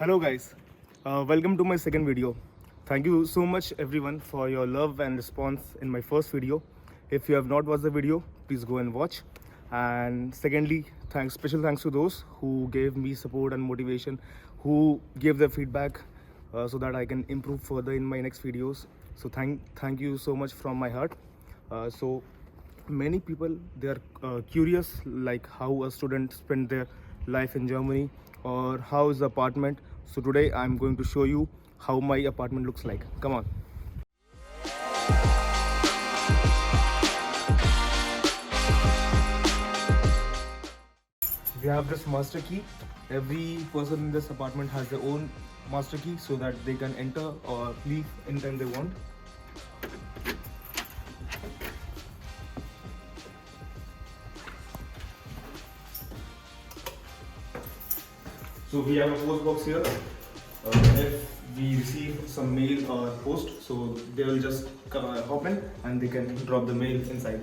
Hello guys, welcome to my second video. Thank you so much everyone for your love and response in my first video. If you have not watched the video, please go and watch. And secondly, special thanks to those who gave me support and motivation, who gave their feedback so that I can improve further in my next videos. So thank you so much from my heart. So many people, they are curious like how a student spend their life in Germany or how is the apartment. So today I'm going to show you how my apartment looks like. Come on. We have this master key. Every person in this apartment has their own master key so that they can enter or leave anytime they want. So we have a post box here. If we receive some mail or post, so they will just hop in and they can drop the mail inside.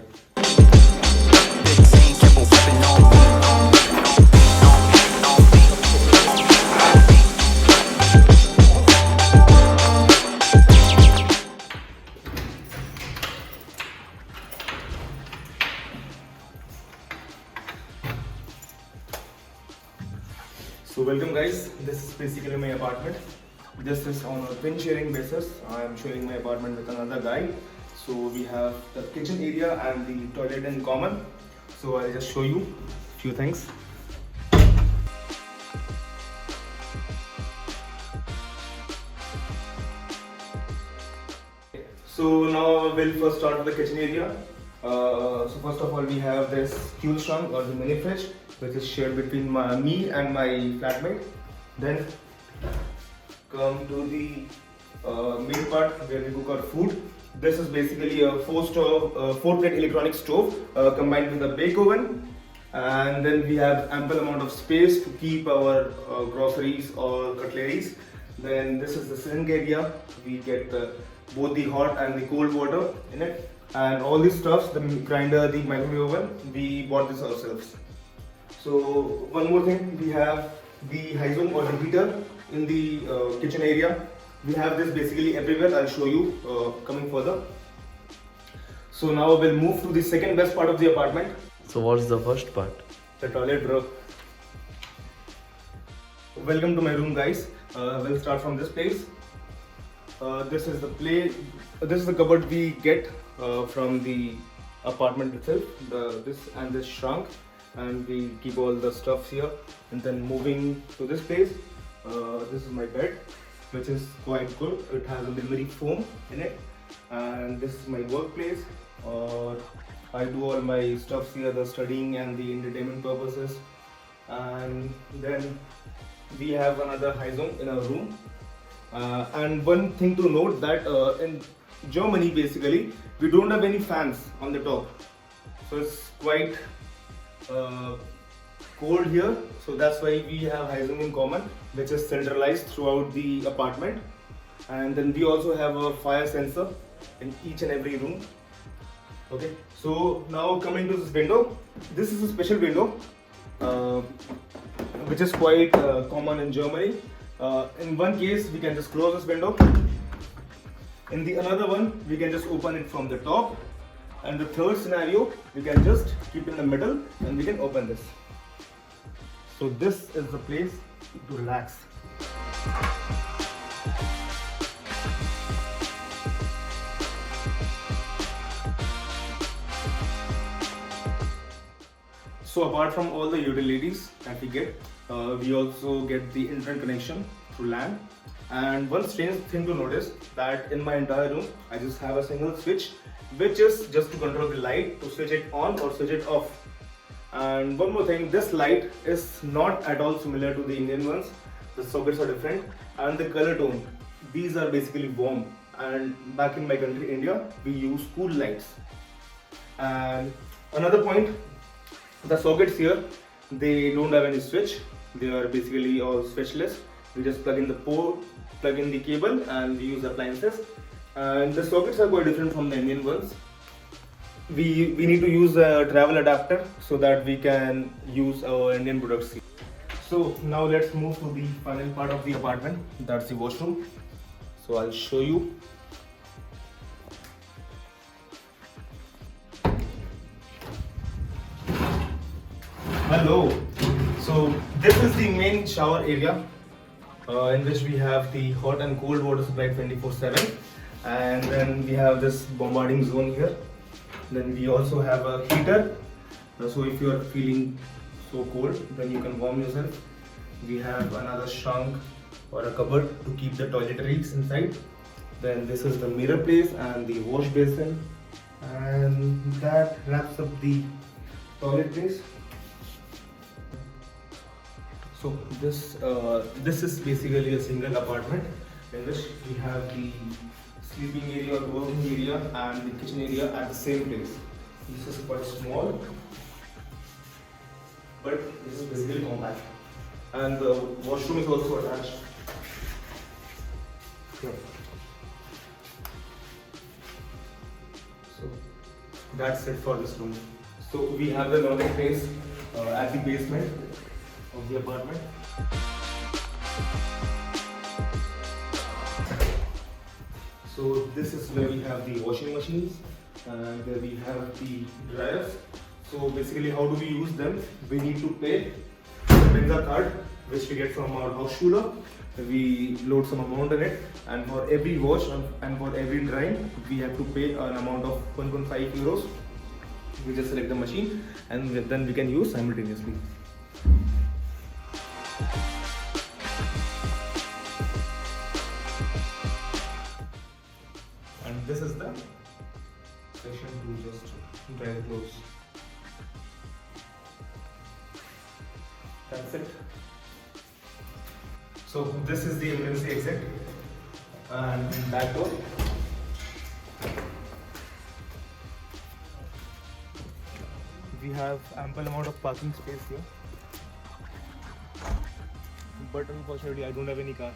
So welcome guys, this is basically my apartment. This is on a twin sharing basis. I am sharing my apartment with another guy. So we have the kitchen area and the toilet in common. So I'll just show you a few things. So now we'll first start with the kitchen area. So first of all, we have this Kühlschrank or the mini fridge, which is shared between me and my flatmate. Then come to the main part where we cook our food. This is basically a four-plate electronic stove combined with a bake oven, and then we have ample amount of space to keep our groceries or cutleries. Then this is the sink area. We get both the hot and the cold water in it, and all these stuffs, the grinder, the microwave oven, we bought this ourselves. So one more thing, we have the Heizung or the heater in the kitchen area. We have this basically everywhere. I'll show you coming further. So now we'll move to the second best part of the apartment. So what's the first part? The toilet, bro. Welcome to my room, guys. We'll start from this place. This is the cupboard we get from the apartment itself. This shrunk, and we keep all the stuffs here. And then moving to this place, this is my bed, which is quite good. It has a memory foam in it, and this is my workplace. I do all my stuffs here, the studying and the entertainment purposes. And then we have another Heizung in our room. And one thing to note that in Germany, basically, we don't have any fans on the top, so it's quite cold here. So that's why we have Heizung in common, which is centralized throughout the apartment. And then we also have a fire sensor in each and every room. Okay, so now coming to this window, this is a special window which is quite common in Germany. In one case, we can just close this window. In the another one, we can just open it from the top. And the third scenario, we can just keep in the middle and we can open this. So this is the place to relax. So apart from all the utilities that we get, we also get the internet connection through LAN. And one strange thing to notice that in my entire room, I just have a single switch, which is just to control the light, to switch it on or switch it off. And one more thing, this light is not at all similar to the Indian ones. The sockets are different, and the color tone, these are basically warm. And back in my country, India, we use cool lights. And another point, the sockets here, they don't have any switch. They are basically all switchless. We just plug in the port, plug in the cable, and we use appliances. And the sockets are quite different from the Indian ones. We need to use a travel adapter so that we can use our Indian products. So now let's move to the final part of the apartment. That's the washroom. So I'll show you. Hello. So this is the main shower area, in which we have the hot and cold water supply 24/7, and then we have this bombarding zone here. Then we also have a heater. So if you are feeling so cold, then you can warm yourself. We have another shrunk or a cupboard to keep the toiletries inside. Then this is the mirror place and the wash basin, and that wraps up the toilet place. So this is basically a single apartment in which we have the sleeping area, the working area, and the kitchen area at the same place. This is quite small, but this is basically compact. And the washroom is also attached here. So that's it for this room. So we have the laundry space at the basement of the apartment. So this is where we have the washing machines, and where we have the dryers. So basically, how do we use them? We need to pay the Benza card, which we get from our house cooler. We load some amount in it, and for every wash and for every drying, we have to pay an amount of 1.5 euros. We just select the machine, and then we can use simultaneously. And this is the section to just dry the clothes. That's it. So this is the emergency exit, and back door. We have ample amount of parking space here, but unfortunately I don't have any car.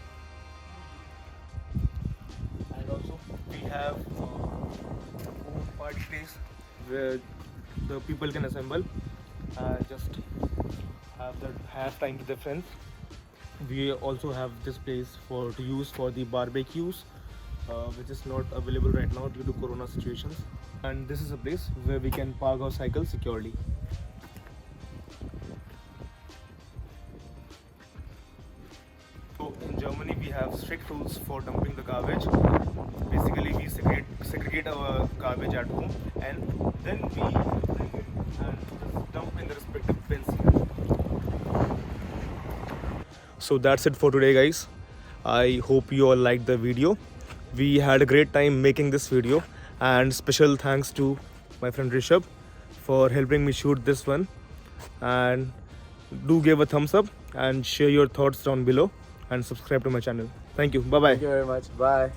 And also we have a party place where the people can assemble and just have time with their friends. We also have this place to use for the barbecues, which is not available right now due to corona situations. And this is a place where we can park our cycles securely. So in Germany we have strict rules for dumping the garbage. Basically we segregate our garbage at home, and then we bring it and just dump in the respective bins here. So that's it for today, guys. I hope you all liked the video. We had a great time making this video, and special thanks to my friend Rishabh for helping me shoot this one. And do give a thumbs up and share your thoughts down below, and subscribe to my channel. Thank you. Bye bye. Thank you very much. Bye.